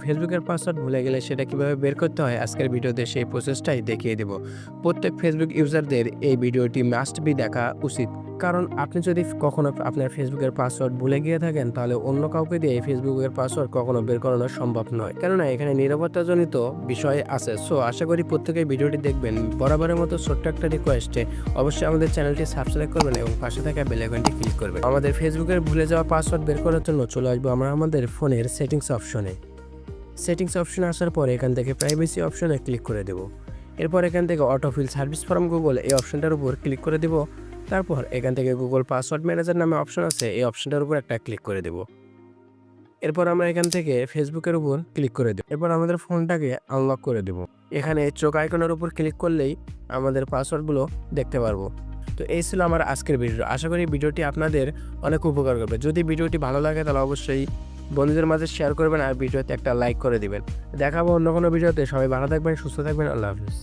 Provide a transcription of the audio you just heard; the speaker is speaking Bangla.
ফেসবুকের পাসওয়ার্ড ভুলে গেলে সেটা কিভাবে বের করতে হয় আজকের ভিডিওতে সেই প্রসেসটাই দেখিয়ে দেব। প্রত্যেক ফেসবুক ইউজারদের এই ভিডিওটি মাস্ট বি দেখা উচিত। কারণ আপনি যদি কখনো আপনার ফেসবুকের পাসওয়ার্ড ভুলে গিয়ে থাকেন তাহলে অন্য কাউকে দিয়ে এই ফেসবুকের পাসওয়ার্ড কখনো বের করানো সম্ভব নয়। কেননা এখানে নিরাপত্তাজনিত বিষয় আছে। সো আশা করি প্রত্যেকেই ভিডিওটি দেখবেন। বরাবরের মতো ছোট্ট একটা রিকোয়েস্টে অবশ্যই আমাদের চ্যানেলটি সাবস্ক্রাইব করবেন এবং পাশে থাকা বেল আইকনটি ক্লিক করবেন। আমাদের ফেসবুকের ভুলে যাওয়া পাসওয়ার্ড বের করার জন্য চলে আসবো আমরা আমাদের ফোনের সেটিংস অপশনে। সেটিংস অপশনে আসার পরে এখান থেকে প্রাইভেসি অপশনে ক্লিক করে দেব। এরপর এখান থেকে অটোফিল সার্ভিস ফ্রম গুগল এই অপশনটার উপর ক্লিক করে দেব। তারপর এখান থেকে গুগল পাসওয়ার্ড ম্যানেজার নামে অপশন আছে, এই অপশনটার উপর একটা ক্লিক করে দেব। এরপর আমরা এখান থেকে ফেসবুকের উপর ক্লিক করে দেব। এরপর আমাদের ফোনটাকে আনলক করে দেব। এখানে চোখ আইকনের উপর ক্লিক করলেই আমাদের পাসওয়ার্ডগুলো দেখতে পারবো। তো এই ছিল আমার আজকের ভিডিও। আশা করি ভিডিওটি আপনাদের অনেক উপকার করবে। যদি ভিডিওটি ভালো লাগে তাহলে অবশ্যই বন্ধুদের মাঝে শেয়ার করবেন আর ভিডিওতে একটা লাইক করে দিবেন। দেখাবো অন্য কোনো ভিডিওতে। সবাই ভালো থাকবেন, সুস্থ থাকবেন। আল্লাহ হাফিজ।